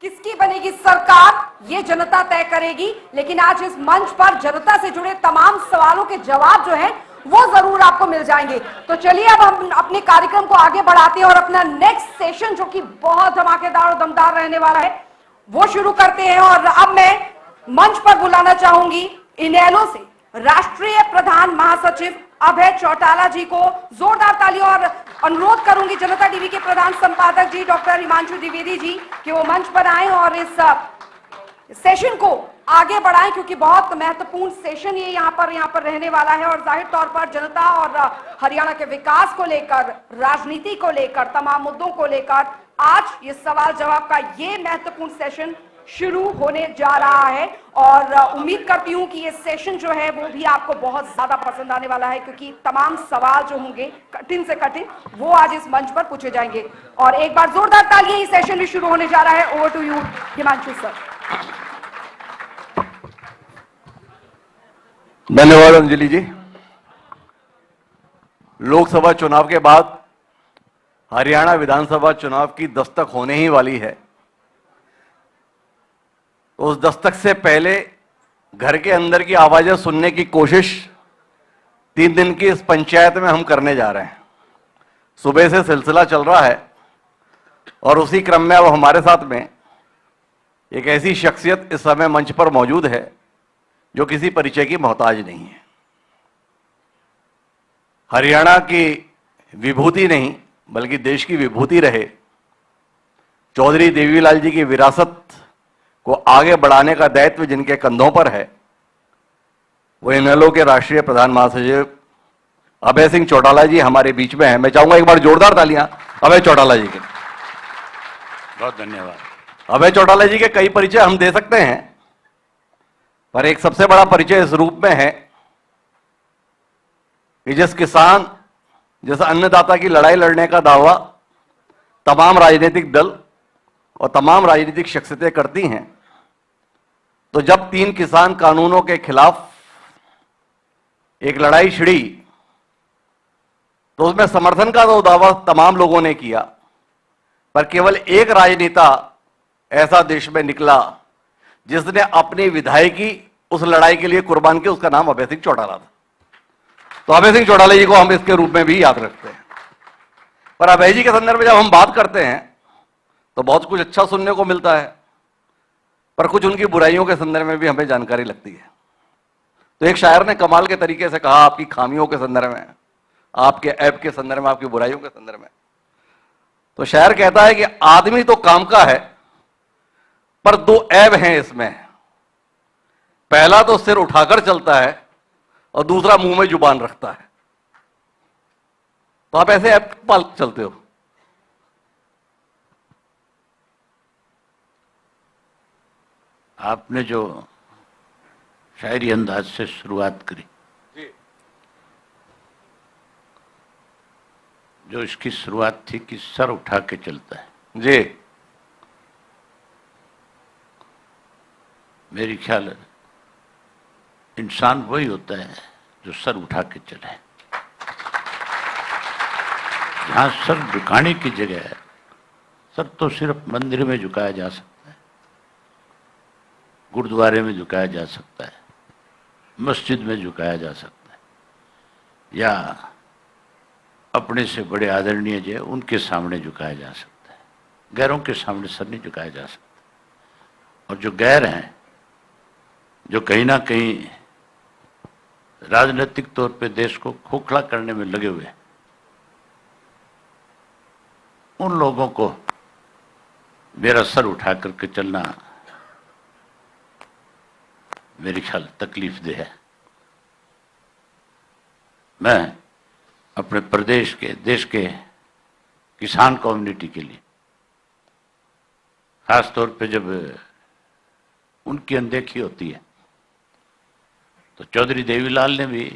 किसकी बनेगी सरकार, ये जनता तय करेगी। लेकिन आज इस मंच पर जनता से जुड़े तमाम सवालों के जवाब जो हैं वो जरूर आपको मिल जाएंगे। तो चलिए अब हम अपने कार्यक्रम को आगे बढ़ाते हैं और अपना नेक्स्ट सेशन जो कि बहुत धमाकेदार और दमदार रहने वाला है वो शुरू करते हैं। और अब मैं मंच पर बुलाना चाहूंगी इनेलो से राष्ट्रीय प्रधान महासचिव अभय चौटाला जी को। जोरदार तालियों और अनुरोध करूंगी जनता टीवी के प्रधान संपादक जी डॉक्टर हिमांशु द्विवेदी जी कि वो मंच पर आए और इस सेशन को आगे बढ़ाएं, क्योंकि बहुत महत्वपूर्ण सेशन ये यहाँ पर रहने वाला है। और जाहिर तौर पर जनता और हरियाणा के विकास को लेकर, राजनीति को लेकर, तमाम मुद्दों को लेकर आज ये सवाल जवाब का ये महत्वपूर्ण सेशन शुरू होने जा रहा है। और उम्मीद करती हूं कि ये सेशन जो है वो भी आपको बहुत ज्यादा पसंद आने वाला है, क्योंकि तमाम सवाल जो होंगे कठिन से कठिन वो आज इस मंच पर पूछे जाएंगे। और एक बार जोरदार तालियां, ये सेशन भी शुरू होने जा रहा है। Over to you Himanshu sir. धन्यवाद अंजलि जी। लोकसभा चुनाव के बाद हरियाणा विधानसभा चुनाव की दस्तक होने ही वाली है। उस दस्तक से पहले घर के अंदर की आवाजें सुनने की कोशिश 3 दिन की इस पंचायत में हम करने जा रहे हैं। सुबह से सिलसिला चल रहा है और उसी क्रम में अब हमारे साथ में एक ऐसी शख्सियत इस समय मंच पर मौजूद है जो किसी परिचय की मोहताज नहीं है। हरियाणा की विभूति नहीं बल्कि देश की विभूति रहे चौधरी देवीलाल जी की विरासत को आगे बढ़ाने का दायित्व जिनके कंधों पर है वो इनेलो के राष्ट्रीय प्रधान महासचिव अभय सिंह चौटाला जी हमारे बीच में हैं। मैं चाहूंगा एक बार जोरदार तालियां अभय चौटाला जी के। बहुत धन्यवाद। अभय चौटाला जी के कई परिचय हम दे सकते हैं, पर एक सबसे बड़ा परिचय इस रूप में है कि जिस किसान, जिस अन्नदाता की लड़ाई लड़ने का दावा तमाम राजनीतिक दल और तमाम राजनीतिक शख्सियतें करती हैं, तो जब 3 किसान कानूनों के खिलाफ एक लड़ाई छिड़ी तो उसमें समर्थन का तो दावा तमाम लोगों ने किया, पर केवल एक राजनेता ऐसा देश में निकला जिसने अपनी विधायकी उस लड़ाई के लिए कुर्बान की। उसका नाम अभय सिंह चौटाला था। तो अभय सिंह चौटाला जी को हम इसके रूप में भी याद रखते हैं। पर अभय जी के संदर्भ में जब हम बात करते हैं तो बहुत कुछ अच्छा सुनने को मिलता है, पर कुछ उनकी बुराइयों के संदर्भ में भी हमें जानकारी लगती है। तो एक शायर ने कमाल के तरीके से कहा आपकी खामियों के संदर्भ में, आपके ऐब के संदर्भ में, आपकी बुराइयों के संदर्भ में। तो शायर कहता है कि आदमी तो काम का है पर 2 ऐब हैं इसमें। पहला तो सिर उठाकर चलता है और दूसरा मुंह में जुबान रखता है। तो आप ऐसे ऐब पाल चलते हो। आपने जो शायरी अंदाज से शुरुआत करी, जो इसकी शुरुआत थी कि सर उठा के चलता है जी, मेरी ख्याल इंसान वही होता है जो सर उठा के चले। जहां सर झुकाने की जगह है, सर तो सिर्फ मंदिर में झुकाया जा सकता है, गुरुद्वारे में झुकाया जा सकता है, मस्जिद में झुकाया जा सकता है, या अपने से बड़े आदरणीय जो है उनके सामने झुकाया जा सकता है। गैरों के सामने सर नहीं झुकाया जा सकता। और जो गैर हैं, जो कहीं ना कहीं राजनीतिक तौर पे देश को खोखला करने में लगे हुए, उन लोगों को मेरा सर उठा करके चलना मेरे ख्याल तकलीफ दे है। मैं अपने प्रदेश के, देश के किसान कम्युनिटी के लिए, खास तौर पे जब उनकी अनदेखी होती है, तो चौधरी देवीलाल ने भी,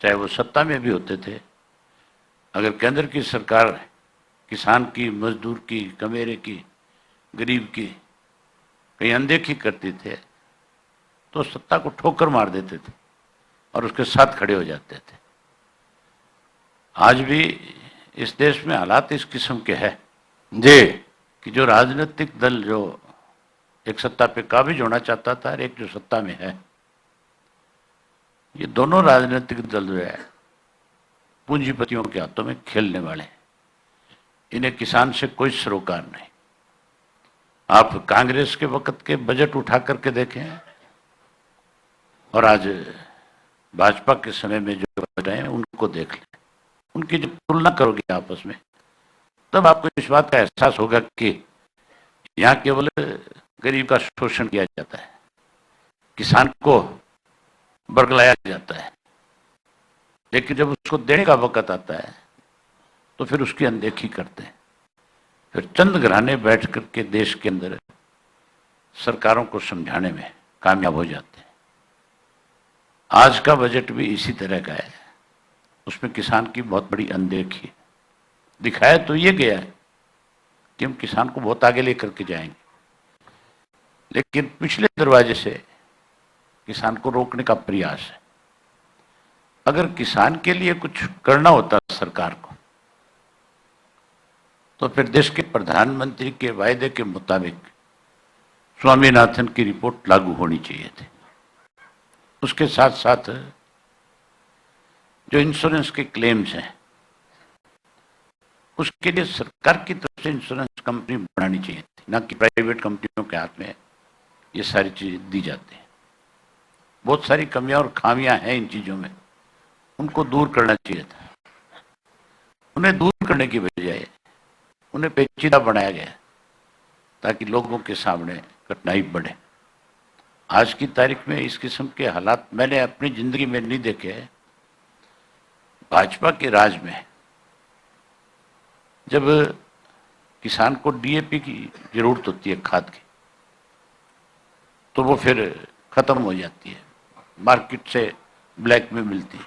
चाहे वो सत्ता में भी होते थे, अगर केंद्र की सरकार किसान की, मजदूर की, कमेरे की, गरीब की कहीं अनदेखी करती थे तो सत्ता को ठोकर मार देते थे और उसके साथ खड़े हो जाते थे। आज भी इस देश में हालात इस किस्म के हैं जी, कि जो राजनीतिक दल जो एक सत्ता पे काबिज होना चाहता था और एक जो सत्ता में है, ये दोनों राजनीतिक दल जो है पूंजीपतियों के हाथों में खेलने वाले हैं। इन्हें किसान से कोई सरोकार नहीं। आप कांग्रेस के वक्त के बजट उठा करके देखें और आज भाजपा के समय में जो बज रहे हैं उनको देख लें, उनकी जब तुलना करोगे आपस में, तब आपको इस बात का एहसास होगा कि यहाँ केवल गरीब का शोषण किया जाता है, किसान को बरगलाया जाता है, लेकिन जब उसको देने का वक्त आता है तो फिर उसकी अनदेखी करते हैं। फिर चंद घराने बैठ करके देश के अंदर सरकारों को समझाने में कामयाब हो जाते हैं। आज का बजट भी इसी तरह का है, उसमें किसान की बहुत बड़ी अनदेखी है। दिखाया तो ये गया है कि हम किसान को बहुत आगे लेकर के जाएंगे, लेकिन पिछले दरवाजे से किसान को रोकने का प्रयास है। अगर किसान के लिए कुछ करना होता सरकार को, तो फिर देश के प्रधानमंत्री के वायदे के मुताबिक स्वामीनाथन की रिपोर्ट लागू होनी चाहिए थी। उसके साथ साथ जो इंश्योरेंस के क्लेम्स हैं, उसके लिए सरकार की तरफ से इंश्योरेंस कंपनी बनानी चाहिए थी, ना कि प्राइवेट कंपनियों के हाथ में ये सारी चीजें दी जाती हैं। बहुत सारी कमियां और खामियां हैं इन चीजों में, उनको दूर करना चाहिए था। उन्हें दूर करने की बजाय उन्हें पेचीदा बनाया गया ताकि लोगों के सामने कठिनाई बढ़े। आज की तारीख में इस किस्म के हालात मैंने अपनी जिंदगी में नहीं देखे हैं। भाजपा के राज में जब किसान को डीएपी की जरूरत होती है, खाद की, तो वो फिर खत्म हो जाती है, मार्केट से ब्लैक में मिलती है।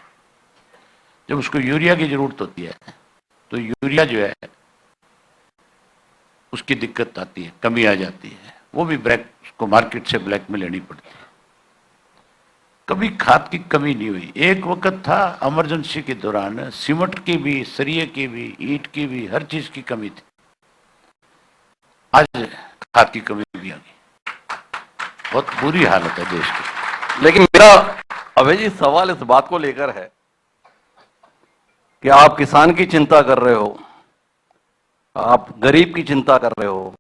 जब उसको यूरिया की जरूरत होती है तो यूरिया जो है उसकी दिक्कत आती है, कमी आ जाती है, वो भी ब्लैक, उसको मार्केट से ब्लैक में लेनी पड़ती है। कभी खाद की कमी नहीं हुई। एक वक्त था इमरजेंसी के दौरान सीमेंट की भी, सरिये की भी, ईंट की भी, हर चीज की कमी थी। आज खाद की कमी भी आ गई, बहुत बुरी हालत है देश की। लेकिन मेरा अभय जी सवाल इस बात को लेकर है कि आप किसान की चिंता कर रहे हो, आप गरीब की चिंता कर रहे हो,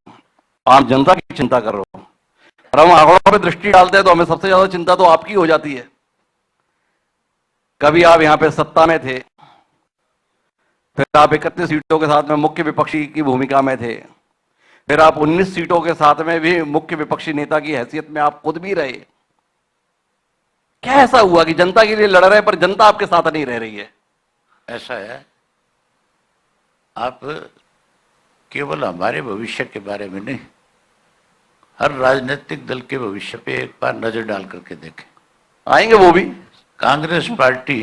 आम जनता की चिंता कर रहे हो, और हम आंकड़ों पे दृष्टि डालते हैं तो हमें सबसे ज्यादा चिंता तो आपकी हो जाती है। कभी आप यहां पे सत्ता में थे, फिर आप 31 सीटों के साथ में मुख्य विपक्षी की भूमिका में थे, फिर आप 19 सीटों के साथ में भी मुख्य विपक्षी नेता की हैसियत में आप खुद भी रहे। क्या ऐसा हुआ कि जनता के लिए लड़ रहे पर जनता आपके साथ नहीं रह रही है? ऐसा है, आप केवल हमारे भविष्य के बारे में नहीं, हर राजनीतिक दल के भविष्य पे एक बार नजर डाल करके देखें। आएंगे वो भी। कांग्रेस पार्टी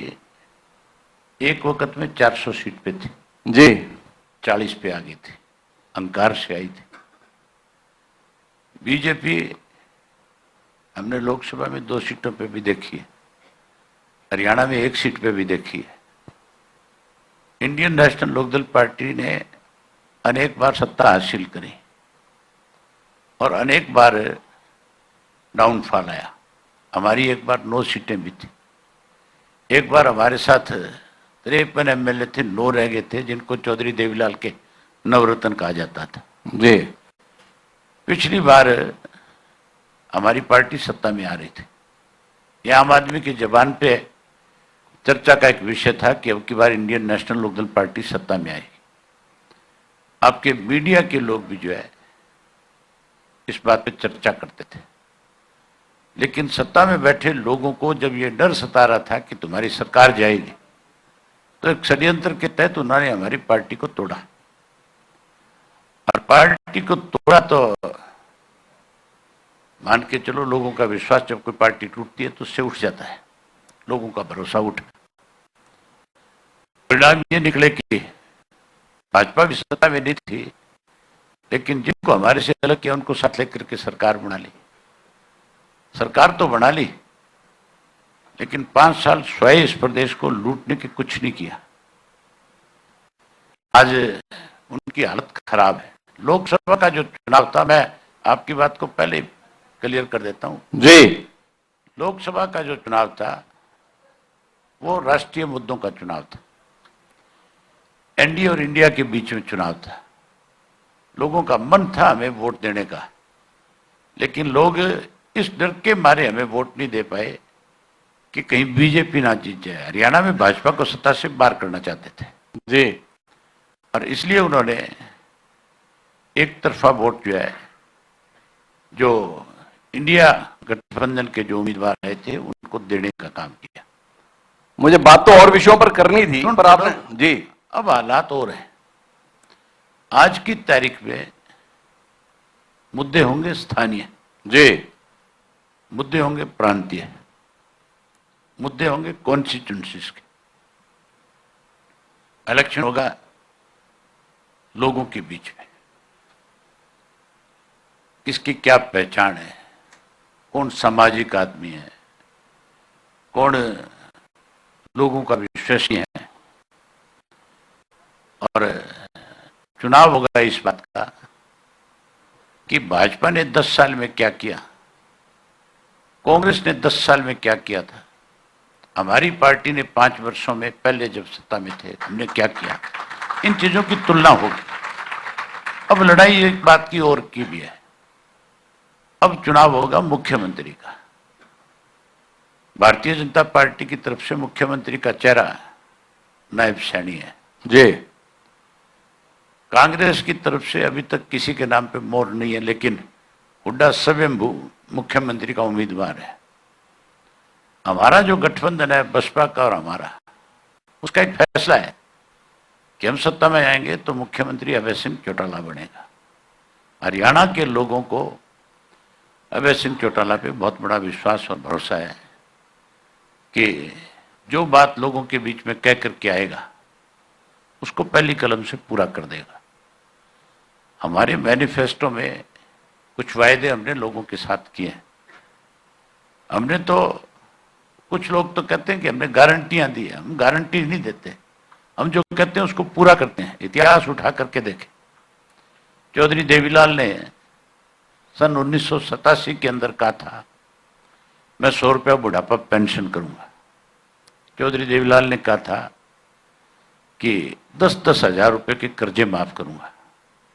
एक वक्त में 400 सीट पे थी जी, 40 पे आ गई थी, अहंकार से आई थी। बीजेपी हमने लोकसभा में 2 सीटों पे भी देखी है, हरियाणा में 1 सीट पे भी देखी है। इंडियन नेशनल लोकदल पार्टी ने अनेक बार सत्ता हासिल करी और अनेक बार डाउनफॉल आया। हमारी एक बार 9 सीटें भी थी। एक बार हमारे साथ 53 एमएलए थे, 9 रह गए थे, जिनको चौधरी देवीलाल के नवरत्न कहा जाता था जी। पिछली बार हमारी पार्टी सत्ता में आ रही थी। यह आम आदमी की जबान पे चर्चा का एक विषय था कि अब की बार इंडियन नेशनल लोकदल पार्टी सत्ता में आएगी। आपके मीडिया के लोग भी जो है इस बात पे चर्चा करते थे, लेकिन सत्ता में बैठे लोगों को जब ये डर सता रहा था कि तुम्हारी सरकार जाएगी, तो एक षड्यंत्र के तहत उन्होंने हमारी पार्टी को तोड़ा। और पार्टी को तोड़ा तो मान के चलो, लोगों का विश्वास जब कोई पार्टी टूटती है तो उससे उठ जाता है, लोगों का भरोसा उठ। परिणाम ये निकले कि भाजपा भी सत्ता में नहीं थी, लेकिन जिनको हमारे से अलग किया उनको साथ लेकर के सरकार बना ली। सरकार तो बना ली, लेकिन 5 साल स्वयं इस प्रदेश को लूटने की कुछ नहीं किया। आज उनकी हालत खराब है। लोकसभा का जो चुनाव था, मैं आपकी बात को पहले क्लियर कर देता हूं जी। लोकसभा का जो चुनाव था वो राष्ट्रीय मुद्दों का चुनाव था, एनडीए और इंडिया के बीच में चुनाव था। लोगों का मन था हमें वोट देने का, लेकिन लोग इस डर के मारे हमें वोट नहीं दे पाए कि कहीं बीजेपी ना जीत जाए। हरियाणा में भाजपा को सत्ता से बाहर करना चाहते थे जी। और इसलिए उन्होंने एक तरफा वोट जो है, जो इंडिया गठबंधन के जो उम्मीदवार आए थे उनको देने का काम किया। मुझे बात तो और विषयों पर करनी थी, पर आपने जी। अब हालात और हैं। आज की तारीख में मुद्दे होंगे स्थानीय जी। मुद्दे होंगे प्रांतीय, मुद्दे होंगे कॉन्स्टिट्यूंसीज के। इलेक्शन होगा लोगों के बीच में, किसकी क्या पहचान है, कौन सामाजिक आदमी है, कौन लोगों का विश्वसनीय है। और चुनाव होगा इस बात का कि भाजपा ने 10 साल में क्या किया, कांग्रेस ने 10 साल में क्या किया था, हमारी पार्टी ने 5 वर्षों में पहले जब सत्ता में थे हमने क्या किया। इन चीजों की तुलना होगी। अब लड़ाई एक बात की और की भी है। अब चुनाव होगा मुख्यमंत्री का। भारतीय जनता पार्टी की तरफ से मुख्यमंत्री का चेहरा नायब सैनी है जी। कांग्रेस की तरफ से अभी तक किसी के नाम पे मोहर नहीं है, लेकिन हुड्डा स्वयंभू मुख्यमंत्री का उम्मीदवार है। हमारा जो गठबंधन है बसपा का और हमारा, उसका एक फैसला है कि हम सत्ता में आएंगे तो मुख्यमंत्री अभय सिंह चौटाला बनेगा। हरियाणा के लोगों को अभय सिंह चौटाला पे बहुत बड़ा विश्वास और भरोसा है कि जो बात लोगों के बीच में कह करके आएगा उसको पहली कलम से पूरा कर देगा। हमारे मैनिफेस्टो में कुछ वायदे हमने लोगों के साथ किए हैं। हमने तो, कुछ लोग तो कहते हैं कि हमने गारंटियां दी है, हम गारंटी नहीं देते, हम जो कहते हैं उसको पूरा करते हैं। इतिहास उठा करके देखें, चौधरी देवीलाल ने सन 1987 के अंदर कहा था मैं 100 रुपया बुढ़ापा पेंशन करूंगा। चौधरी देवीलाल ने कहा था कि 10-10 हजार रुपए के कर्जे माफ करूंगा।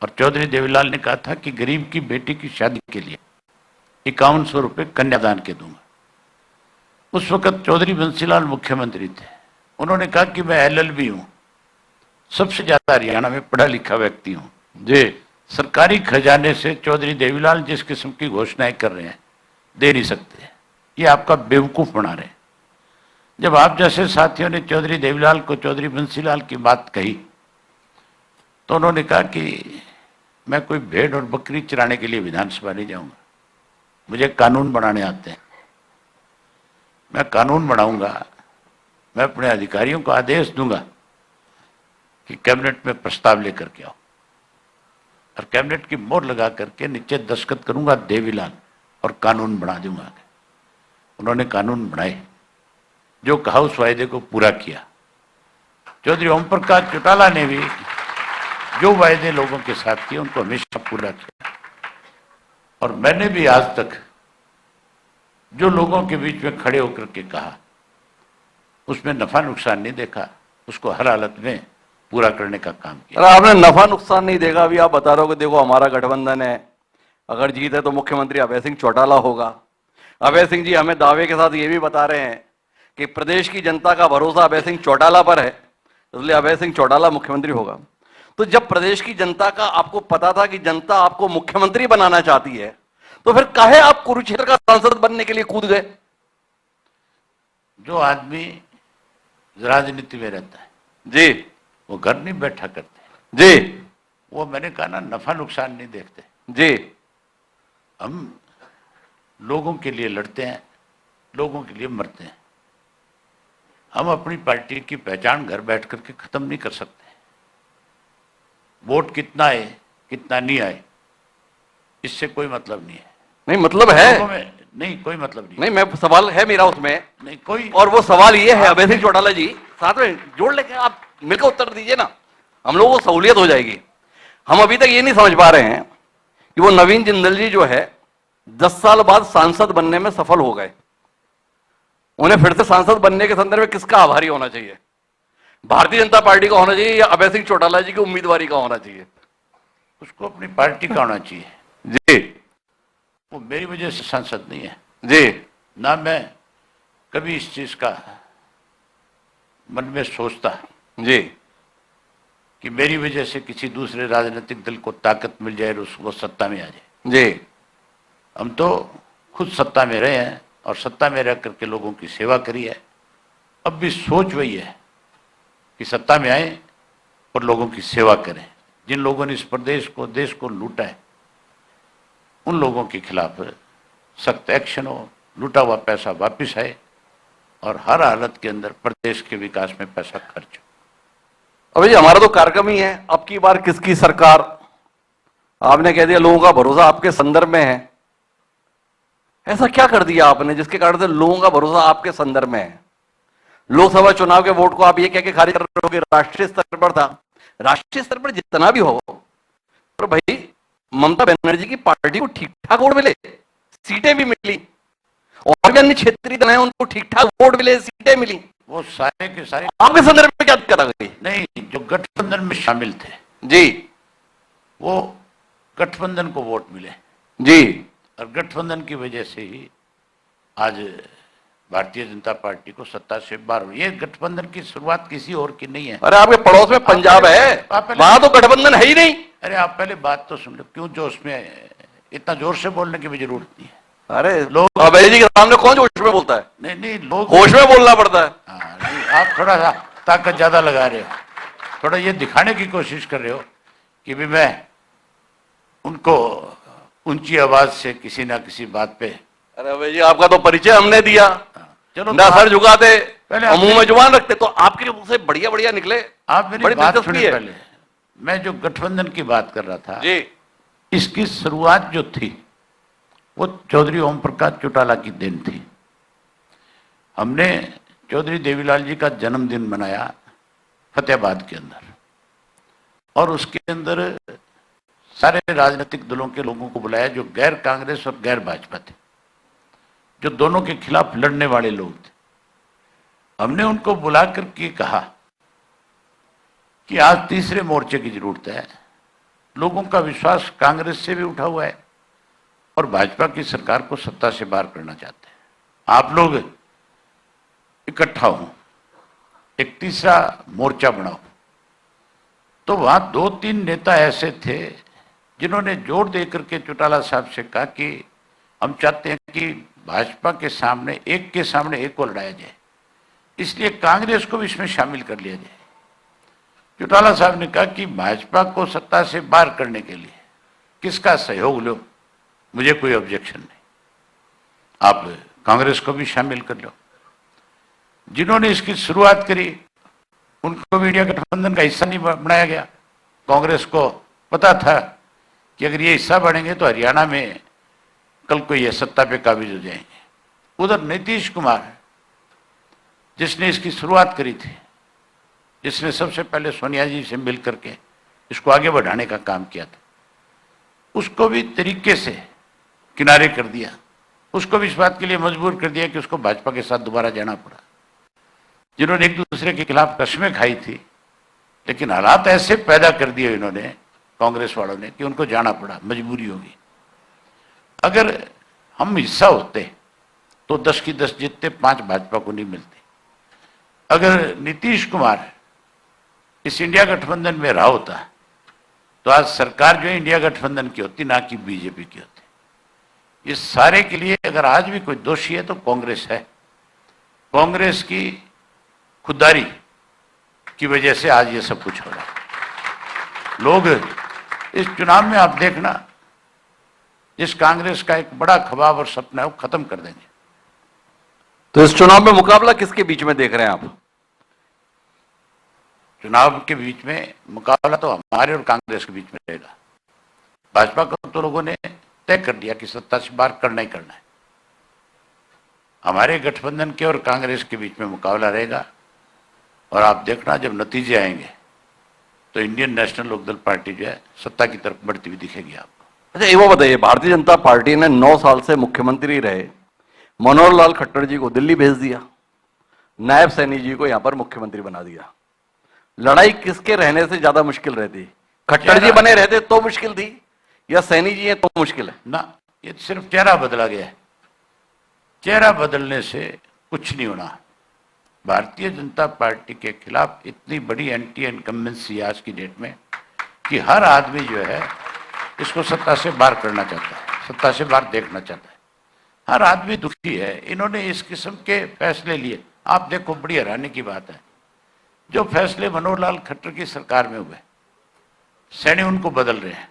और चौधरी देवीलाल ने कहा था कि गरीब की बेटी की शादी के लिए 5100 रुपये कन्यादान के दूंगा। उस वक्त चौधरी बंसीलाल मुख्यमंत्री थे। उन्होंने कहा कि मैं LLB हूं, सबसे ज्यादा हरियाणा में पढ़ा लिखा व्यक्ति हूं जी, सरकारी खजाने से चौधरी देवीलाल जिस किस्म की घोषणाएं कर रहे हैं दे नहीं सकते, ये आपका बेवकूफ बना रहे हैं। जब आप जैसे साथियों ने चौधरी देवीलाल को चौधरी बंसीलाल की बात कही तो उन्होंने कहा कि मैं कोई भेड़ और बकरी चराने के लिए विधानसभा नहीं जाऊंगा, मुझे कानून बनाने आते हैं, मैं कानून बनाऊंगा, मैं अपने अधिकारियों को आदेश दूंगा कि कैबिनेट में प्रस्ताव लेकर के आओ और कैबिनेट की मोहर लगा करके नीचे दस्तखत करूंगा देवीलाल और कानून बना दूंगा। उन्होंने कानून बनाए, जो कहा उस वायदे को पूरा किया। चौधरी ओम प्रकाश चौटाला ने भी जो वायदे लोगों के साथ किए उनको हमेशा पूरा किया। और मैंने भी आज तक जो लोगों के बीच में खड़े होकर के कहा उसमें नफा नुकसान नहीं देखा, उसको हर हालत में पूरा करने का काम किया। अरे आपने नफा नुकसान नहीं देखा, अभी आप बता रहे हो कि देखो हमारा गठबंधन है, अगर जीत है तो मुख्यमंत्री अभय सिंह चौटाला होगा। अभय सिंह जी हमें दावे के साथ ये भी बता रहे हैं कि प्रदेश की जनता का भरोसा अभय सिंह चौटाला पर है, इसलिए अभय सिंह चौटाला मुख्यमंत्री होगा। तो जब प्रदेश की जनता का आपको पता था कि जनता आपको मुख्यमंत्री बनाना चाहती है, तो फिर काहे आप कुरुक्षेत्र का सांसद बनने के लिए कूद गए? जो आदमी राजनीति में रहता है जी, वो घर नहीं बैठा करते जी, वो मैंने कहा ना, नफा नुकसान नहीं देखते जी। हम लोगों के लिए लड़ते हैं, लोगों के लिए मरते हैं। हम अपनी पार्टी की पहचान घर बैठ करके खत्म नहीं कर सकते। वोट कितना आए कितना नहीं आए इससे कोई मतलब नहीं है। नहीं मतलब है, नहीं कोई मतलब नहीं। नहीं मैं सवाल है मेरा उसमें नहीं कोई, और वो सवाल ये है अभय सिंह चौटाला जी, साथ में जोड़ लेके आप मिलकर उत्तर दीजिए ना, हम लोगों को सहूलियत हो जाएगी। हम अभी तक ये नहीं समझ पा रहे हैं कि वो नवीन जिंदल जी जो है 10 साल बाद सांसद बनने में सफल हो गए, उन्हें फिर से सांसद बनने के संदर्भ में किसका आभारी होना चाहिए? भारतीय जनता पार्टी का होना चाहिए या अभय सिंह चौटाला जी की उम्मीदवारी का होना चाहिए? उसको अपनी पार्टी का होना चाहिए जी वो मेरी वजह से सांसद नहीं है जी ना, मैं कभी इस चीज का मन में सोचता जी कि मेरी वजह से किसी दूसरे राजनीतिक दल को ताकत मिल जाए और उसको सत्ता में आ जाए। जी हम तो खुद सत्ता में रहे हैं और सत्ता में रह करके लोगों की सेवा करी है। अब भी सोच वही है कि सत्ता में आए और लोगों की सेवा करें। जिन लोगों ने इस प्रदेश को, देश को लूटा है, उन लोगों के खिलाफ सख्त एक्शन हो, लूटा हुआ पैसा वापस आए और हर हालत के अंदर प्रदेश के विकास में पैसा खर्च हो। अभी हमारा तो कार्यक्रम ही है, अब की बार किसकी सरकार? आपने कह दिया लोगों का भरोसा आपके संदर्भ में है। ऐसा क्या कर दिया आपने जिसके कारण से लोगों का भरोसा आपके संदर्भ में है? लोकसभा चुनाव के वोट को आप ये कह के खारिज कर रहे हो कि राष्ट्रीय स्तर पर था। राष्ट्रीय स्तर पर जितना भी हो, पर भाई ममता बनर्जी की पार्टी को ठीक ठाक वोट मिले, सीटें भी मिली, और भी अन्य क्षेत्रीय दल हैं उनको ठीक ठाक वोट मिले, सीटें मिली, वो सारे के सारे आपके संदर्भ में क्या दिक्कत आ गई? नहीं, जो गठबंधन में शामिल थे जी वो गठबंधन को वोट मिले जी और गठबंधन की वजह से ही आज भारतीय जनता पार्टी को सत्ता से बाहर हुई। ये गठबंधन की शुरुआत किसी और की नहीं है। अरे आपके पड़ोस में पंजाब है, वहां तो गठबंधन है ही नहीं। अरे आप पहले बात तो सुन लो, क्यों जोश में इतना जोर से बोलने की भी जरूरत नहीं है। अरे लोग अभय जी के सामने कौन जोश में बोलता है? नहीं नहीं, लोग होश में बोलना पड़ता है। हाँ, नहीं, आप थोड़ा सा ताकत ज्यादा लगा रहे हो, थोड़ा ये दिखाने की कोशिश कर रहे हो कि भी मैं उनको ऊंची आवाज से किसी ना किसी बात पे। अरे अभय जी आपका तो परिचय हमने दिया, चलो ना सर झुकाते पहले और मुंह में जुबान रखते, तो आपके मुंह से बढ़िया बढ़िया निकले। आप मेरी बड़ी बात दिलचस्पी सुनिए। है। पहले मैं जो गठबंधन की बात कर रहा था जी इसकी शुरुआत जो थी वो चौधरी ओम प्रकाश चौटाला की देन थी। हमने चौधरी देवीलाल जी का जन्मदिन मनाया फतेहाबाद के अंदर, और उसके अंदर सारे राजनीतिक दलों के लोगों को बुलाया जो गैर कांग्रेस और गैर भाजपा थे, जो दोनों के खिलाफ लड़ने वाले लोग थे। हमने उनको बुला करके कहा कि आज तीसरे मोर्चे की जरूरत है। लोगों का विश्वास कांग्रेस से भी उठा हुआ है और भाजपा की सरकार को सत्ता से बाहर करना चाहते हैं। आप लोग इकट्ठा हो, एक तीसरा मोर्चा बनाओ। तो वहां 2-3 नेता ऐसे थे जिन्होंने जोर दे करके चौटाला साहब से कहा कि हम चाहते हैं कि भाजपा के सामने एक को लड़ाया जाए, इसलिए कांग्रेस को भी इसमें शामिल कर लिया जाए। चौटाला साहब ने कहा कि भाजपा को सत्ता से बाहर करने के लिए किसका सहयोग लो, मुझे कोई ऑब्जेक्शन नहीं, आप कांग्रेस को भी शामिल कर लो। जिन्होंने इसकी शुरुआत करी उनको भी इंडिया गठबंधन का हिस्सा नहीं बनाया गया। कांग्रेस को पता था कि अगर ये हिस्सा बनेंगे तो हरियाणा में कल को ये सत्ता पे काबिज हो जाएंगे। उधर नीतीश कुमार जिसने इसकी शुरुआत करी थी, जिसने सबसे पहले सोनिया जी से मिल करके इसको आगे बढ़ाने का काम किया था, उसको भी तरीके से किनारे कर दिया। उसको भी इस बात के लिए मजबूर कर दिया कि उसको भाजपा के साथ दोबारा जाना पड़ा। जिन्होंने एक दूसरे के खिलाफ कस्में खाई थी, लेकिन हालात ऐसे पैदा कर दिए इन्होंने, कांग्रेस वालों ने, कि उनको जाना पड़ा, मजबूरी होगी। अगर हम हिस्सा होते तो 10 की 10 जीतते, 5 भाजपा को नहीं मिलते। अगर नीतीश कुमार इस इंडिया गठबंधन में रहा होता तो आज सरकार जो है इंडिया गठबंधन की होती, ना कि बीजेपी की होती। इस सारे के लिए अगर आज भी कोई दोषी है तो कांग्रेस है। कांग्रेस की खुददारी की वजह से आज ये सब कुछ हो रहा है। लोग इस चुनाव में आप देखना, जिस कांग्रेस का एक बड़ा ख्वाब और सपना है वो खत्म कर देंगे। तो इस चुनाव में मुकाबला किसके बीच में देख रहे हैं आप? चुनाव के बीच में मुकाबला तो हमारे और कांग्रेस के बीच में रहेगा। भाजपा को तो लोगों ने तय कर दिया कि सत्ता से बाहर करना ही करना है। हमारे गठबंधन के और कांग्रेस के बीच में मुकाबला रहेगा, और आप देखना जब नतीजे आएंगे तो इंडियन नेशनल लोकदल पार्टी जो है सत्ता की तरफ बढ़ती हुई दिखेगी आपको। अच्छा, ये वो बताइए, भारतीय जनता पार्टी ने 9 साल से मुख्यमंत्री रहे मनोहर लाल खट्टर जी को दिल्ली भेज दिया, नायब सैनी जी को यहां पर मुख्यमंत्री बना दिया। लड़ाई किसके रहने से ज्यादा मुश्किल रहती? खट्टर जी बने रहते तो मुश्किल थी, या सैनी जी है तो मुश्किल है? ना, ये सिर्फ चेहरा बदला गया है। चेहरा बदलने से कुछ नहीं होना। भारतीय जनता पार्टी के खिलाफ इतनी बड़ी एंटी इनकम्बेंसी आज की डेट में कि हर आदमी जो है इसको सत्ता से बाहर करना चाहता है, सत्ता से बाहर देखना चाहता है। हर आदमी दुखी है। इन्होंने इस किस्म के फैसले लिए। आप देखो, बड़ी हैरानी की बात है, जो फैसले मनोहर लाल खट्टर की सरकार में हुए, सैनी उनको बदल रहे हैं।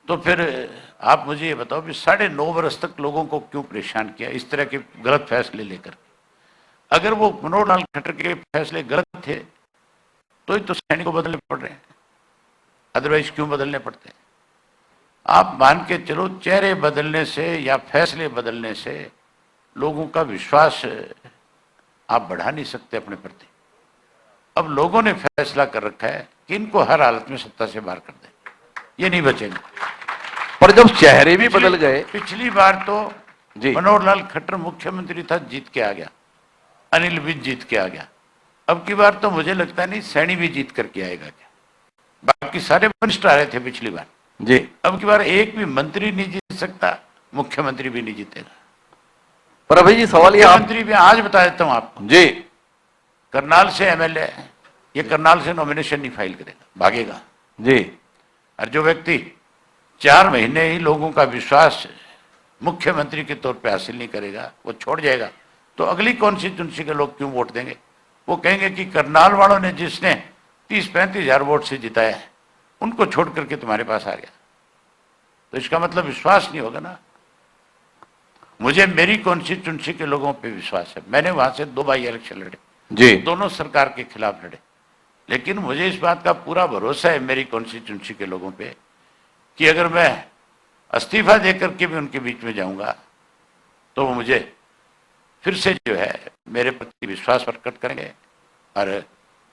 तो फिर आप मुझे ये बताओ कि 9.5 वर्ष तक लोगों को क्यों परेशान किया इस तरह के गलत फैसले लेकर? अगर वो मनोहर लाल खट्टर के फैसले गलत थे तो ही तो सैनी को बदलने पड़ रहे हैं, अदरवाइज क्यों बदलने पड़ते हैं? आप मान के चलो, चेहरे बदलने से या फैसले बदलने से लोगों का विश्वास आप बढ़ा नहीं सकते अपने प्रति। अब लोगों ने फैसला कर रखा है कि इनको हर हालत में सत्ता से बाहर कर दें, ये नहीं बचेंगे। पर जब चेहरे भी बदल गए, पिछली बार तो जी मनोहर लाल खट्टर मुख्यमंत्री था, जीत के आ गया, अनिल विज जीत के आ गया। अब की बार तो मुझे लगता नहीं सैनी भी जीत करके आएगा क्या। बाकी सारे वरिष्ठ आ रहे थे पिछली बार जी। अब की बार एक भी मंत्री नहीं जीत सकता, मुख्यमंत्री भी नहीं जीतेगा। पर अभी जी सवाल ये मुख्यमंत्री भी आज बता देता हूं आपको जी, करनाल से एमएलए है, ये करनाल से नॉमिनेशन नहीं फाइल करेगा, भागेगा जी। और जो व्यक्ति 4 महीने ही लोगों का विश्वास मुख्यमंत्री के तौर पे हासिल नहीं करेगा, वो छोड़ जाएगा। तो अगली कॉन्स्टिट्यूंसी के लोग क्यों वोट देंगे? वो कहेंगे कि करनाल वालों ने जिसने 30-35 हजार वोट से जिताया है, उनको छोड़ करके तुम्हारे पास आ गया। तो इसका मतलब विश्वास नहीं होगा ना। मुझे मेरी कॉन्स्टिट्यूंसी के लोगों पे विश्वास है। मैंने वहां से 2 बाई इलेक्शन लड़े जी, दोनों सरकार के खिलाफ लड़े, लेकिन मुझे इस बात का पूरा भरोसा है मेरी कॉन्स्टिट्यूंसी के लोगों पे कि अगर मैं इस्तीफा दे करके भी उनके बीच में जाऊंगा तो वो मुझे फिर से जो है मेरे प्रति विश्वास प्रकट करेंगे, और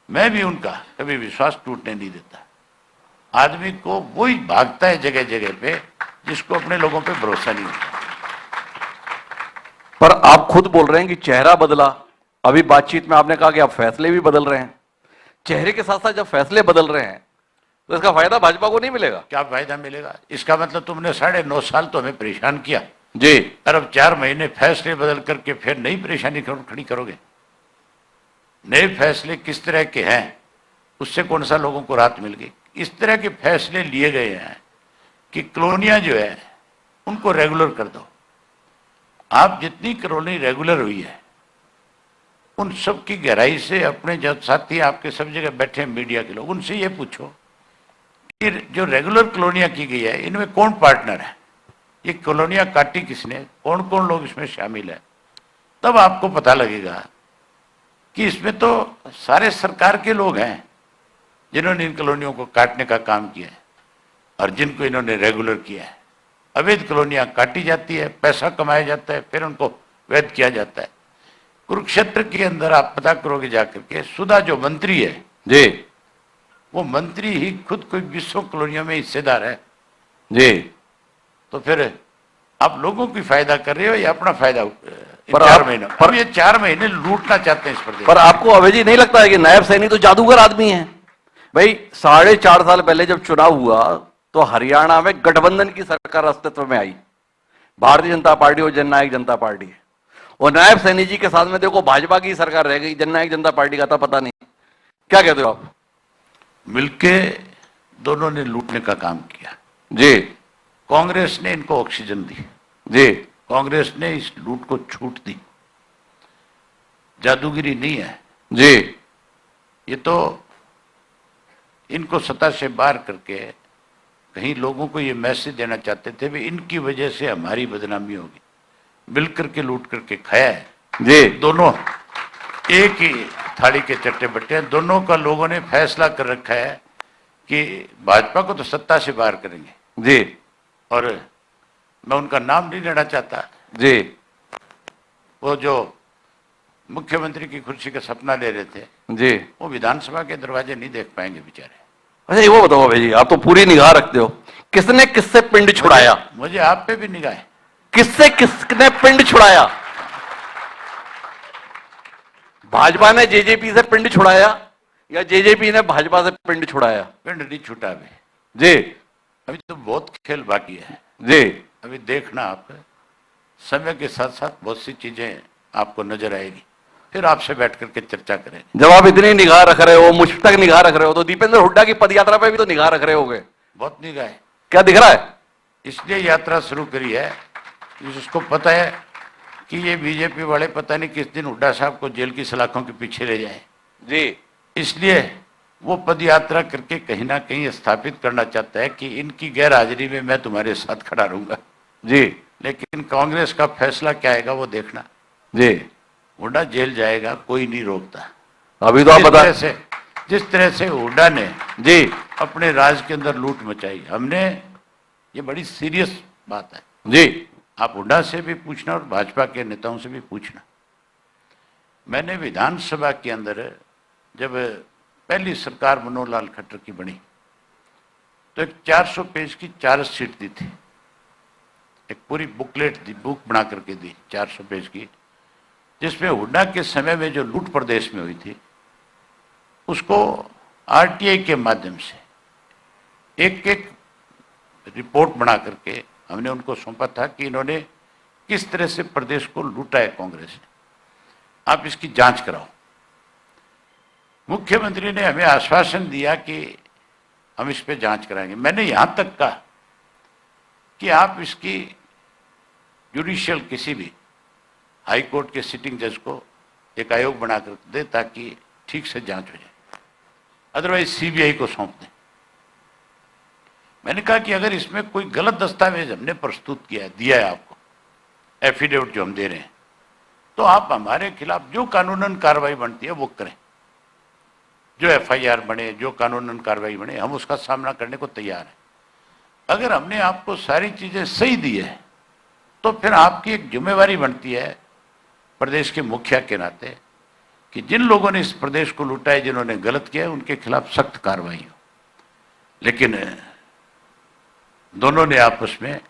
मैं भी उनका कभी विश्वास टूटने नहीं देता। आदमी को वही भागता है जगह जगह पे जिसको अपने लोगों पे भरोसा नहीं होता। पर आप खुद बोल रहे हैं कि चेहरा बदला। अभी बातचीत में आपने कहा कि आप फैसले भी बदल रहे हैं। चेहरे के साथ साथ जब फैसले बदल रहे हैं तो इसका फायदा भाजपा को नहीं मिलेगा? क्या फायदा मिलेगा? इसका मतलब तुमने 9.5 साल तो हमें परेशान किया जी, और अब 4 महीने फैसले बदल करके फिर नई परेशानी खड़ी करोगे। नए फैसले किस तरह के हैं, उससे कौन सा लोगों को राहत मिल गई? इस तरह के फैसले लिए गए हैं कि कॉलोनियां जो है उनको रेगुलर कर दो। आप जितनी कॉलोनी रेगुलर हुई है उन सब की गहराई से अपने जो साथी आपके सब जगह बैठे हैं मीडिया के लोग, उनसे ये पूछो कि जो रेगुलर कॉलोनियां की गई है इनमें कौन पार्टनर है, ये कॉलोनियां काटी किसने, कौन कौन लोग इसमें शामिल है। तब आपको पता लगेगा कि इसमें तो सारे सरकार के लोग हैं जिन्होंने इन कॉलोनियों को काटने का काम किया है और जिनको इन्होंने रेगुलर किया है। अवैध कॉलोनियां काटी जाती है, पैसा कमाया जाता है, फिर उनको वैध किया जाता है। कुरुक्षेत्र के अंदर आप पता करोगे जाकर के, सुधा जो मंत्री है जी वो मंत्री ही खुद कोई 20 कॉलोनियों में हिस्सेदार है जी। तो फिर आप लोगों की फायदा कर रहे हो या अपना फायदा? पर 4 महीने पर ये 4 महीने लूटना चाहते हैं इस प्रदेश। पर आपको अभय जी नहीं लगता है कि नायब सैनी तो जादूगर आदमी है? भाई 4.5 साल पहले जब चुनाव हुआ तो हरियाणा में गठबंधन की सरकार अस्तित्व में आई, भारतीय जनता पार्टी और जननायक जनता पार्टी, और नायब सैनी जी के साथ में देखो भाजपा की सरकार रह गई, जननायक जनता पार्टी का था पता नहीं। क्या कहते हो आप? मिलके दोनों ने लूटने का काम किया जी कांग्रेस ने इनको ऑक्सीजन दी जी, कांग्रेस ने इस लूट को छूट दी। जादूगिरी नहीं है जी ये, तो इनको सत्ता से बाहर करके कहीं लोगों को ये मैसेज देना चाहते थे भी इनकी वजह से हमारी बदनामी होगी। मिल करके लूट करके खाया है जी, दोनों एक ही थाली के चट्टे बट्टे हैं। दोनों का लोगों ने फैसला कर रखा है कि भाजपा को तो सत्ता से बाहर करेंगे जी और मैं उनका नाम नहीं लेना चाहता जी, वो जो मुख्यमंत्री की कुर्सी का सपना ले रहे थे जी। वो विधानसभा के दरवाजे नहीं देख पाएंगे बेचारे। अच्छा ये वो बताओ भाई जी, आप तो पूरी निगाह रखते हो, किसने किससे पिंड छुड़ाया? मुझे आप पे भी निगाह है। किससे किसने पिंड छुड़ाया? भाजपा ने जेजेपी से पिंड छुड़ाया या जेजेपी ने भाजपा से पिंड छुड़ाया? पिंड नहीं छूटा अभी। जी अभी तो बहुत खेल बाकी है। जी। अभी देखना आप, समय के साथ साथ बहुत सी चीजें आपको नजर आएगी, फिर आपसे बैठ करके चर्चा करेंगे। जब आप इतनी निगाह रख रहे हो, मुझ तक निगाह रख रहे हो, तो दीपेंद्र हुड्डा की पदयात्रा पे भी तो निगाह रख रहे होगे। बहुत निगाह है। क्या दिख रहा है? इसलिए यात्रा शुरू करी है, जिसको पता है कि ये बीजेपी वाले पता नहीं किस दिन हुड्डा साहब को जेल की सलाखों के पीछे ले जाए। जी। इसलिए वो पद यात्रा करके कहीं ना कहीं स्थापित करना चाहता है कि इनकी गैर हाजिरी में मैं तुम्हारे साथ खड़ा रहूंगा। जी। लेकिन कांग्रेस का फैसला क्या आएगा वो देखना। जी। हुड्डा जेल जाएगा, कोई नहीं रोकता। अभी तो आप बता, जिस तरह से हुड्डा ने जी अपने राज के अंदर लूट मचाई, हमने, ये बड़ी सीरियस बात है जी। आप हुड्डा से भी पूछना और भाजपा के नेताओं से भी पूछना। मैंने विधानसभा के अंदर जब पहली सरकार मनोहर लाल खट्टर की बनी तो एक 400 पेज की चार्जशीट दी थी, एक पूरी बुकलेट दी, बुक बना करके दी 400 पेज की, जिसमें हुड्डा के समय में जो लूट प्रदेश में हुई थी उसको आरटीआई के माध्यम से एक एक रिपोर्ट बना करके हमने उनको सौंपा था कि इन्होंने किस तरह से प्रदेश को लूटा है कांग्रेस ने, आप इसकी जांच कराओ। मुख्यमंत्री ने हमें आश्वासन दिया कि हम इस पे जांच कराएंगे। मैंने यहां तक कहा कि आप इसकी जुडिशियल किसी भी हाई कोर्ट के सिटिंग जज को एक आयोग बनाकर दे ताकि ठीक से जांच हो जाए, अदरवाइज सीबीआई को सौंप दें। मैंने कहा कि अगर इसमें कोई गलत दस्तावेज हमने प्रस्तुत किया है, दिया है आपको, एफिडेविट जो हम दे रहे हैं, तो आप हमारे खिलाफ जो कानूनन कार्रवाई बनती है वो करें, जो एफआईआर बने, जो कानूनन कार्रवाई बने, हम उसका सामना करने को तैयार हैं। अगर हमने आपको सारी चीजें सही दी है तो फिर आपकी एक जिम्मेवारी बनती है प्रदेश के मुखिया के नाते कि जिन लोगों ने इस प्रदेश को लूटा है, जिन्होंने गलत किया है, उनके खिलाफ सख्त कार्रवाई हो। लेकिन दोनों ने आपस में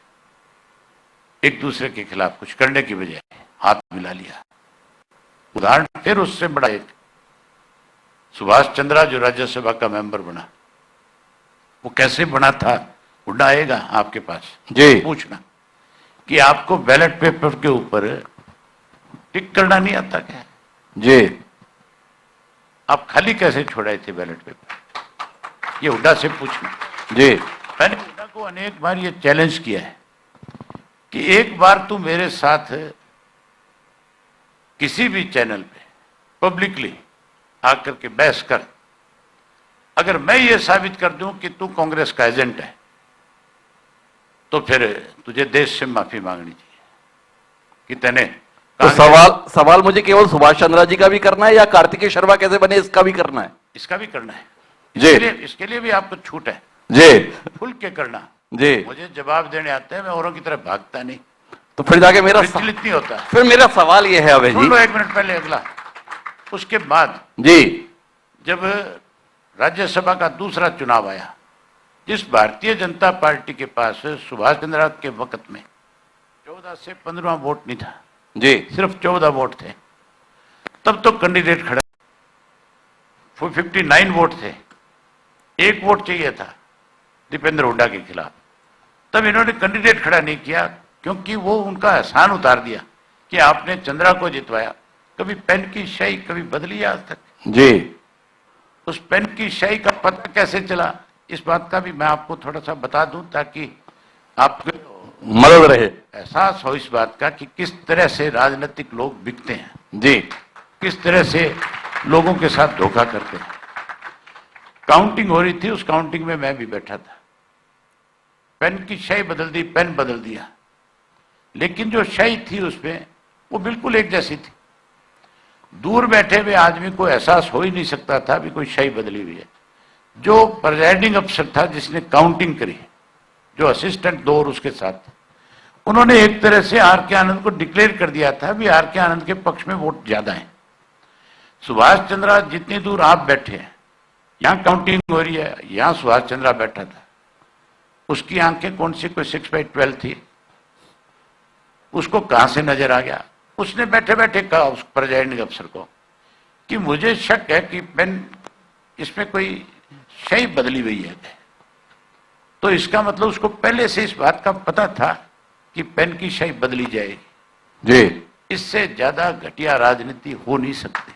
एक दूसरे के खिलाफ कुछ करने की बजाय हाथ मिला लिया। उदाहरण फिर उससे बड़ा एक, सुभाष चंद्रा जो राज्यसभा का मेंबर बना, वो कैसे बना था? हुड्डा आएगा आपके पास जी, पूछना कि आपको बैलेट पेपर के ऊपर टिक करना नहीं आता क्या? जी। आप खाली कैसे छोड़ाए थे बैलेट पेपर? ये हुड्डा से पूछना। जी। मैंने हुड्डा को अनेक बार ये चैलेंज किया है कि एक बार तू मेरे साथ किसी भी चैनल पे पब्लिकली आकर के बहस कर, अगर मैं ये साबित कर दूं कि तू कांग्रेस का एजेंट है तो फिर तुझे देश से माफी मांगनी चाहिए कि तने। तो सवाल मुझे केवल सुभाष चंद्रा जी का भी करना है या कार्तिकेय शर्मा कैसे बने इसका भी करना है? इसका भी करना है जी। इसके लिए भी आपको छूट है जी, खुल के करना। जी। मुझे जवाब देने आते हैं, मैं औरों की तरफ भागता नहीं, तो फिर जाके मेरा विचलित नहीं होता। फिर मेरा सवाल यह है अभय सुन जी। लो एक मिनट पहले अगला। उसके बाद जी, जब राज्यसभा का दूसरा चुनाव आया, जिस भारतीय जनता पार्टी के पास सुभाष चंद्रा के वक्त में 14 से 15 वोट नहीं था, जी, सिर्फ 14 वोट थे, तब तो कैंडिडेट खड़ा 59 वोट थे, एक वोट चाहिए था दीपेंद्र हुड्डा के खिलाफ। तब इन्होंने कैंडिडेट खड़ा नहीं किया क्योंकि वो उनका एहसान उतार दिया कि आपने चंद्रा को जितवाया। कभी पेन की स्याही कभी बदली आज तक? जी। उस पेन की स्याही का पता कैसे चला, इस बात का भी मैं आपको थोड़ा सा बता दूं ताकि आपको मदद रहे, एहसास हो इस बात का कि किस तरह से राजनीतिक लोग बिकते हैं, जी, किस तरह से लोगों के साथ धोखा करते हैं। काउंटिंग हो रही थी, उस काउंटिंग में मैं भी बैठा था। पेन की स्याही बदल दी, पेन बदल दिया, लेकिन जो स्याही थी उसमें वो बिल्कुल एक जैसी थी। दूर बैठे हुए आदमी को एहसास हो ही नहीं सकता था भी कोई स्याही बदली हुई है। जो प्रेजाइडिंग अफसर था जिसने काउंटिंग करी, जो असिस्टेंट 2 और उसके साथ, उन्होंने एक तरह से आर के आनंद को डिक्लेयर कर दिया था भी आर के आनंद के पक्ष में वोट ज्यादा है। सुभाष चंद्रा जितनी दूर आप बैठे हैं, यहां काउंटिंग हो रही है, यहां सुभाष चंद्रा बैठा था, उसकी आंखें कौन सी कोई 6/12 थी, उसको कहां से नजर आ गया? उसने बैठे बैठे कहा उस प्रेजाइडिंग अफसर को कि मुझे शक है कि पेन इसमें कोई शय बदली हुई है। तो इसका मतलब उसको पहले से इस बात का पता था कि पेन की शय बदली जाएगी। जी, इससे ज्यादा घटिया राजनीति हो नहीं सकती।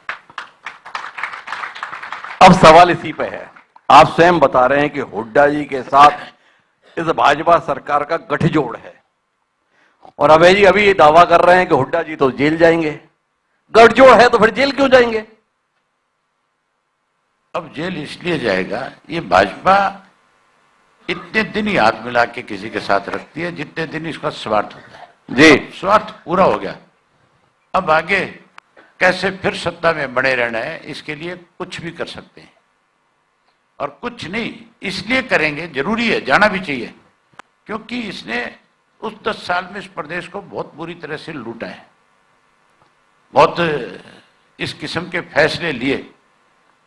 अब सवाल इसी पे है, आप स्वयं बता रहे हैं कि हुड्डा जी के साथ इस भाजपा सरकार का गठजोड़ है, और अभय जी अभी ये दावा कर रहे हैं कि हुड्डा जी तो जेल जाएंगे। गठजोड़ है तो फिर जेल क्यों जाएंगे? अब जेल इसलिए जाएगा, ये भाजपा इतने दिन ही हाथ मिला के किसी के साथ रखती है जितने दिन इसका स्वार्थ होता है। जी, स्वार्थ पूरा हो गया, अब आगे कैसे फिर सत्ता में बने रहना है, इसके लिए कुछ भी कर सकते हैं। और कुछ नहीं इसलिए करेंगे, जरूरी है, जाना भी चाहिए, क्योंकि इसने उस 10 साल में इस प्रदेश को बहुत बुरी तरह से लूटा है। बहुत इस किस्म के फैसले लिए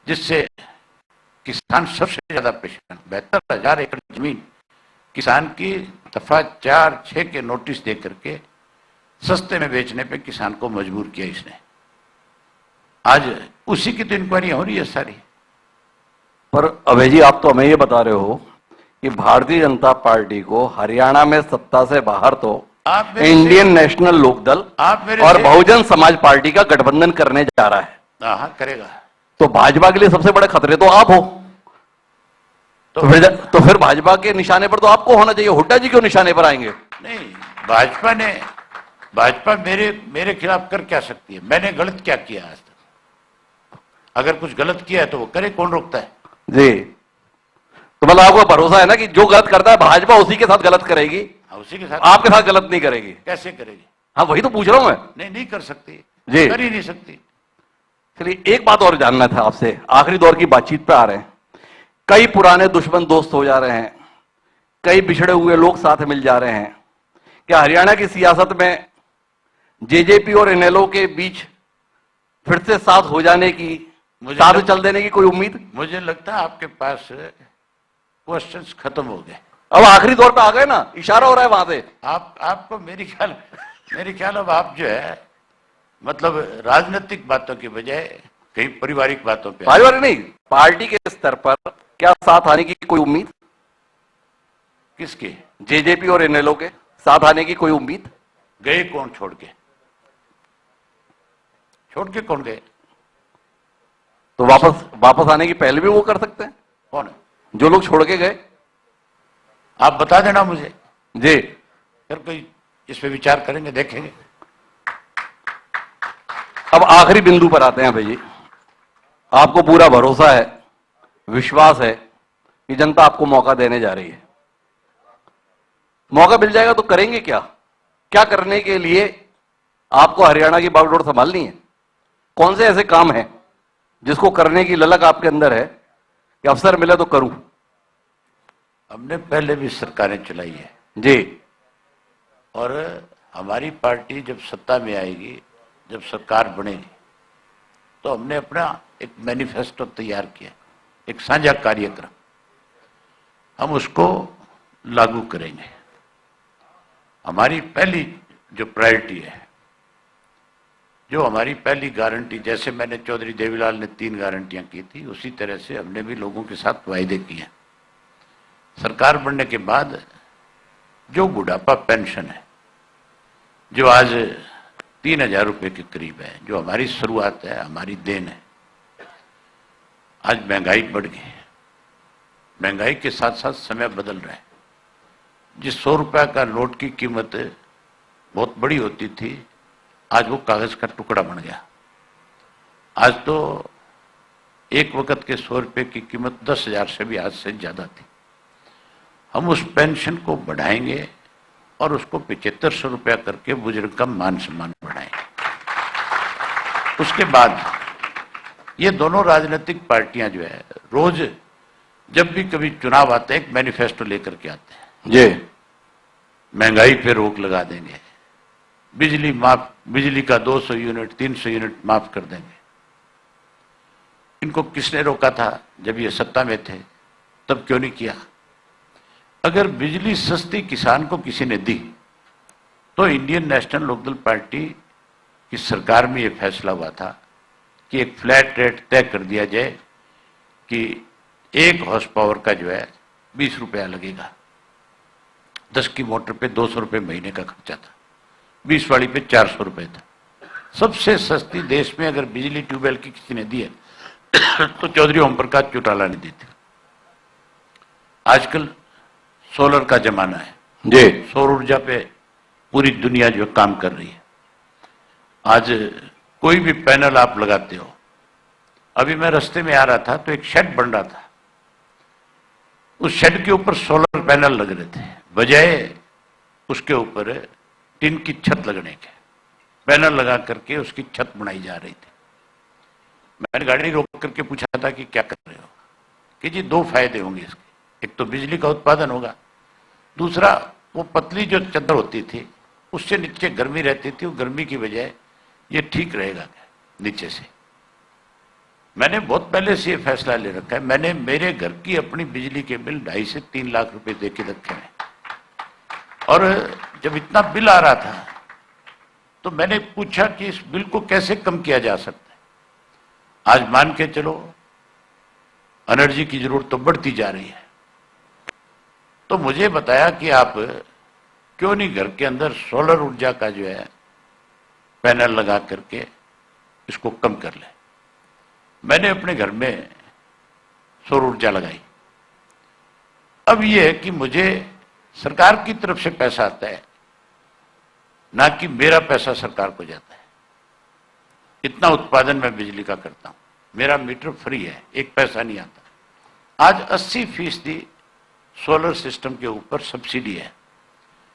जिससे किसान सबसे ज्यादा परेशान। 72,000 एकड़ जमीन किसान की दफा 4-6 के नोटिस दे करके सस्ते में बेचने पे किसान को मजबूर किया इसने। आज उसी की तो इंक्वायरी हो रही है सारी। पर अभय जी आप तो हमें ये बता रहे हो कि भारतीय जनता पार्टी को हरियाणा में सत्ता से बाहर तो इंडियन नेशनल लोकदल और बहुजन समाज पार्टी का गठबंधन करने जा रहा है। हाँ, करेगा। तो भाजपा के लिए सबसे बड़े खतरे तो आप हो। तो फिर भाजपा के निशाने पर तो आपको होना चाहिए, हुड्डा जी क्यों निशाने पर आएंगे? नहीं, भाजपा मेरे खिलाफ कर क्या सकती है? मैंने गलत क्या किया आज तक? अगर कुछ गलत किया है तो वो करे, कौन रोकता है? जी, तो मतलब आपको भरोसा है ना कि जो गलत करता है भाजपा उसी के साथ गलत करेगी, उसी के साथ, आपके साथ गलत नहीं करेगी? कैसे करेगी? हाँ वही तो पूछ रहा हूं मैं। नहीं कर सकती जी, कर ही नहीं सकती। चलिए एक बात और जानना था आपसे, आखिरी दौर की बातचीत पे आ रहे हैं। कई पुराने दुश्मन दोस्त हो जा रहे हैं, कई बिछड़े हुए लोग साथ मिल जा रहे हैं। क्या हरियाणा की सियासत में जेजेपी और इनेलो के बीच फिर से साथ हो जाने की, साथ चल देने की कोई उम्मीद? मुझे लगता है आपके पास क्वेश्चंस खत्म हो गए, अब आखिरी दौर पे आ गए ना, इशारा हो रहा है वहां से। आपको मेरी ख्याल अब आप जो है मतलब राजनीतिक बातों की बजाय कहीं पारिवारिक बातों पे, पारिवारिक नहीं, पार्टी के स्तर पर क्या साथ आने की कोई उम्मीद? किसके? जेजेपी और इनेलो के साथ आने की कोई उम्मीद? गए कौन छोड़ के कौन गए? तो वापस आने की पहले भी वो कर सकते हैं। कौन? जो लोग छोड़ के गए, आप बता देना मुझे। जी, फिर कोई इस पे विचार करेंगे, देखेंगे। अब आखिरी बिंदु पर आते हैं भाई। आपको पूरा भरोसा है, विश्वास है कि जनता आपको मौका देने जा रही है। मौका मिल जाएगा तो करेंगे क्या? क्या करने के लिए आपको हरियाणा की बागडोर संभालनी है? कौन से ऐसे काम हैं जिसको करने की ललक आपके अंदर है कि अवसर मिले तो करूं? हमने पहले भी सरकारें चलाई है जी, और हमारी पार्टी जब सत्ता में आएगी, जब सरकार बनेगी, तो हमने अपना एक मैनिफेस्टो तैयार किया, एक साझा कार्यक्रम, हम उसको लागू करेंगे। हमारी पहली जो प्रायोरिटी है, जो हमारी पहली गारंटी, जैसे मैंने चौधरी देवीलाल ने 3 गारंटियां की थी, उसी तरह से हमने भी लोगों के साथ वायदे किए। सरकार बनने के बाद जो बुढ़ापा पेंशन है, जो आज 3,000 रुपए के करीब है, जो हमारी शुरुआत है, हमारी देन है। आज महंगाई बढ़ गई है, महंगाई के साथ साथ समय बदल रहा है। जिस 100 रुपये का नोट की कीमत बहुत बड़ी होती थी, आज वो कागज का टुकड़ा बन गया। आज तो एक वक्त के 100 रुपये की कीमत 10,000 से भी आज से ज्यादा थी। हम उस पेंशन को बढ़ाएंगे और उसको 7500 रुपया करके बुजुर्ग का मान सम्मान बढ़ाएंगे। उसके बाद ये दोनों राजनीतिक पार्टियां जो है, रोज जब भी कभी चुनाव आते हैं, एक मैनिफेस्टो लेकर के आते हैं। जी, महंगाई पे रोक लगा देंगे, बिजली का 200 यूनिट 300 यूनिट माफ कर देंगे, इनको किसने रोका था जब ये सत्ता में थे? तब क्यों नहीं किया? अगर बिजली सस्ती किसान को किसी ने दी तो इंडियन नेशनल लोकदल पार्टी की सरकार में यह फैसला हुआ था कि एक फ्लैट रेट तय कर दिया जाए कि 1 हॉर्स पावर का जो है 20 रुपया लगेगा। 10 की मोटर पे 200 रुपये महीने का खर्चा था, 20 वाली पे 400 रुपये था। सबसे सस्ती देश में अगर बिजली ट्यूबवेल की किसी ने दी है तो चौधरी ओम प्रकाश चौटाला ने दी थी। आजकल सोलर का जमाना है जी, सौर ऊर्जा पे पूरी दुनिया जो काम कर रही है। आज कोई भी पैनल आप लगाते हो, अभी मैं रास्ते में आ रहा था तो एक शेड बन रहा था, उस शेड के ऊपर सोलर पैनल लग रहे थे, बजाय उसके ऊपर टिन की छत लगने के पैनल लगा करके उसकी छत बनाई जा रही थी। मैंने गाड़ी रोक करके पूछा था कि क्या कर रहे हो? कि जी 2 फायदे होंगे इसके, एक तो बिजली का उत्पादन होगा, दूसरा वो पतली जो चादर होती थी उससे नीचे गर्मी रहती थी, वो गर्मी की बजाय ये ठीक रहेगा नीचे से। मैंने बहुत पहले से ये फैसला ले रखा है। मैंने मेरे घर की अपनी बिजली के बिल 2.5 से 3 लाख रुपए दे के रखे हैं, और जब इतना बिल आ रहा था तो मैंने पूछा कि इस बिल को कैसे कम किया जा सकता है। आज मान के चलो एनर्जी की जरूरत तो बढ़ती जा रही है, तो मुझे बताया कि आप क्यों नहीं घर के अंदर सोलर ऊर्जा का जो है पैनल लगा करके इसको कम कर ले। मैंने अपने घर में सौर ऊर्जा लगाई। अब यह है कि मुझे सरकार की तरफ से पैसा आता है, ना कि मेरा पैसा सरकार को जाता है। इतना उत्पादन मैं बिजली का करता हूं, मेरा मीटर फ्री है, 1 पैसा नहीं आता। आज 80% सोलर सिस्टम के ऊपर सब्सिडी है।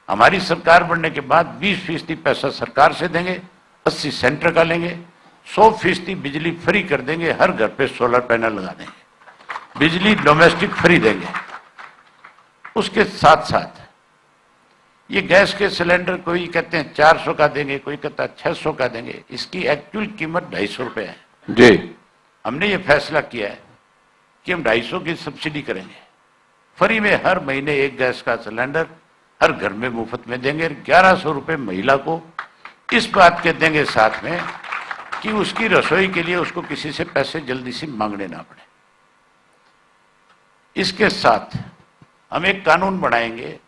हमारी सरकार बनने के बाद 20% पैसा सरकार से देंगे, 80 सेंटर का लेंगे, 100% बिजली फ्री कर देंगे, हर घर पे सोलर पैनल लगा देंगे, बिजली डोमेस्टिक फ्री देंगे। उसके साथ साथ ये गैस के सिलेंडर कोई कहते हैं 400 का देंगे, कोई कहता है 600 का देंगे, इसकी एक्चुअल कीमत 250 रुपये है। जी, हमने ये फैसला किया है कि हम 250 की सब्सिडी करेंगे, फ्री में हर महीने 1 गैस का सिलेंडर हर घर में मुफ्त में देंगे। 1100 रुपये महिला को इस बात के देंगे साथ में कि उसकी रसोई के लिए उसको किसी से पैसे जल्दी से मांगने ना पड़े। इसके साथ हम एक कानून बनाएंगे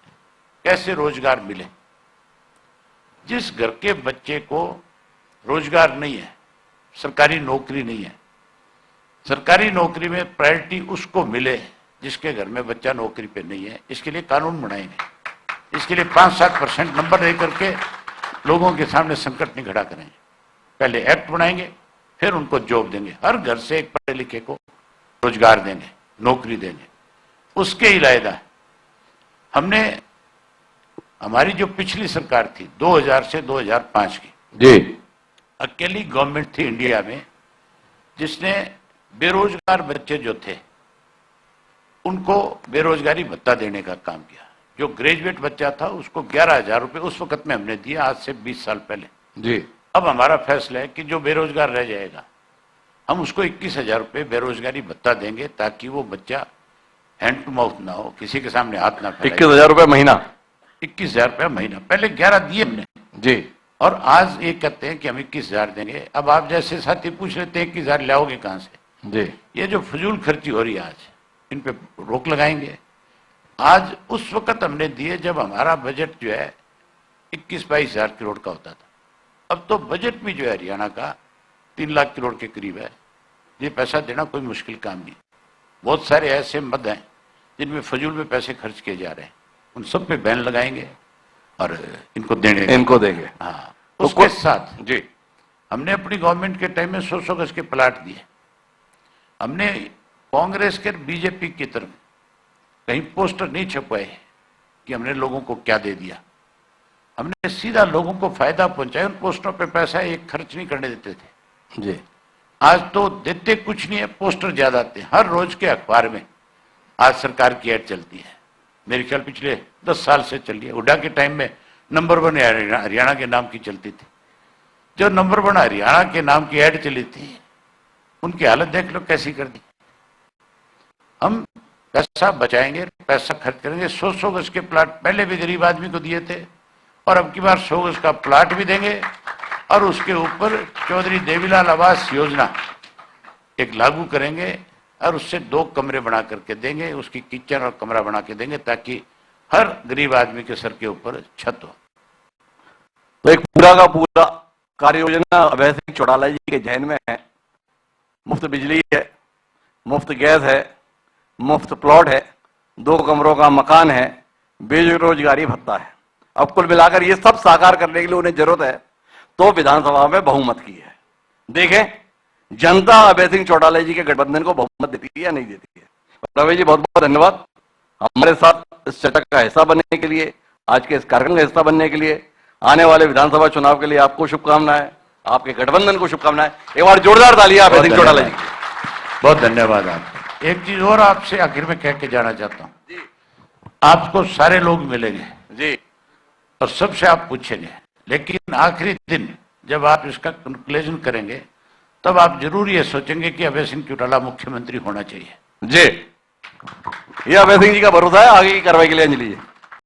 कैसे रोजगार मिले। जिस घर के बच्चे को रोजगार नहीं है, सरकारी नौकरी नहीं है, सरकारी नौकरी में प्रायोरिटी उसको मिले जिसके घर में बच्चा नौकरी पे नहीं है, इसके लिए कानून बनाएंगे। इसके लिए 5-7% नंबर दे करके लोगों के सामने संकट नहीं खड़ा करेंगे। पहले एक्ट बनाएंगे, फिर उनको जॉब देंगे, हर घर से एक पढ़े लिखे को रोजगार देंगे, नौकरी देंगे। उसके अलावा हमने हमारी जो पिछली सरकार थी 2000 से 2005 की, जी, अकेली गवर्नमेंट थी इंडिया में जिसने बेरोजगार बच्चे जो थे उनको बेरोजगारी भत्ता देने का काम किया। जो ग्रेजुएट बच्चा था उसको 11,000 रुपये उस वक्त में हमने दिया, आज से 20 साल पहले। जी, अब हमारा फैसला है कि जो बेरोजगार रह जाएगा हम उसको 21,000 रुपये बेरोजगारी भत्ता देंगे, ताकि वो बच्चा हैंड टू माउथ ना हो, किसी के सामने हाथ ना फैलाए। 21,000 रुपये महीना? 21,000 रुपये महीना। पहले 11 दिए हमने जी, और आज ये कहते हैं कि हम 21,000 देंगे। अब आप जैसे साथी पूछ लेते हैं 21,000 लाओगे कहां से? जी, ये जो फजूल खर्ची हो रही है आज, इन पे रोक लगाएंगे। आज उस वक्त हमने दिए जब हमारा बजट जो है 21-22 हजार करोड़ का होता था। अब तो बजट भी जो है हरियाणा का 3 लाख करोड़ के करीब है। ये पैसा देना कोई मुश्किल काम नहीं। बहुत सारे ऐसे मद हैं जिनमें फजूल में पैसे खर्च किए जा रहे हैं, उन सब पे बैन लगाएंगे और इनको देंगे। हाँ, तो उसके साथ जी, हमने अपनी गवर्नमेंट के टाइम में 100 गज के प्लाट दिए। हमने कांग्रेस के बीजेपी की तरफ कहीं पोस्टर नहीं छपवाए कि हमने लोगों को क्या दे दिया। हमने सीधा लोगों को फायदा पहुंचाया। उन पोस्टरों पे पैसा एक खर्च नहीं करने देते थे। जी, आज तो देते कुछ नहीं है, पोस्टर ज्यादा आते हैं। हर रोज के अखबार में आज सरकार की एड चलती है। मेरे ख्याल पिछले 10 साल से चल रही है। हुड्डा के टाइम में नंबर 1 हरियाणा के नाम की चलती थी। जो नंबर 1 हरियाणा के नाम की एड चली थी उनकी हालत देख लो कैसी कर दी। हम पैसा बचाएंगे, पैसा खर्च करेंगे, 100 गज के प्लाट पहले भी गरीब आदमी को दिए थे और अब की बार 100 गज का प्लाट भी देंगे और उसके ऊपर चौधरी देवीलाल आवास योजना एक लागू करेंगे और उससे 2 कमरे बना करके देंगे, उसकी किचन और कमरा बना के देंगे ताकि हर गरीब आदमी के सर के ऊपर छत हो। तो एक पूरा का पूरा कार्य योजना अभय सिंह चौटाला जी के जहन में है। मुफ्त बिजली है, मुफ्त गैस है, मुफ्त प्लॉट है, 2 कमरों का मकान है, बेरोजगारी भत्ता है। अब कुल मिलाकर ये सब साकार करने के लिए उन्हें जरूरत है तो विधानसभा में बहुमत की है। देखें जनता अभय सिंह चौटाला जी के गठबंधन को बहुमत देती है या नहीं देती है। रवि जी बहुत बहुत धन्यवाद हमारे साथ इस चर्चा का हिस्सा बनने के लिए, आज के इस कार्यक्रम का हिस्सा बनने के लिए। आने वाले विधानसभा चुनाव के लिए आपको शुभकामनाएं, आपके गठबंधन को शुभकामनाएं। एक बार जोरदार तालियां अभय सिंह चौटाला जी। बहुत धन्यवाद आपको। एक चीज और आपसे आखिर में कह के जाना चाहता हूं, आपको सारे लोग मिलेंगे जी और सबसे आप पूछेंगे, लेकिन आखिरी दिन जब आप इसका कंक्लूजन करेंगे तब आप जरूर ये सोचेंगे कि अभय सिंह चौटाला मुख्यमंत्री होना चाहिए। जी, ये अभय सिंह जी का भरोसा है। आगे की कार्रवाई के लिए अंजलि जी।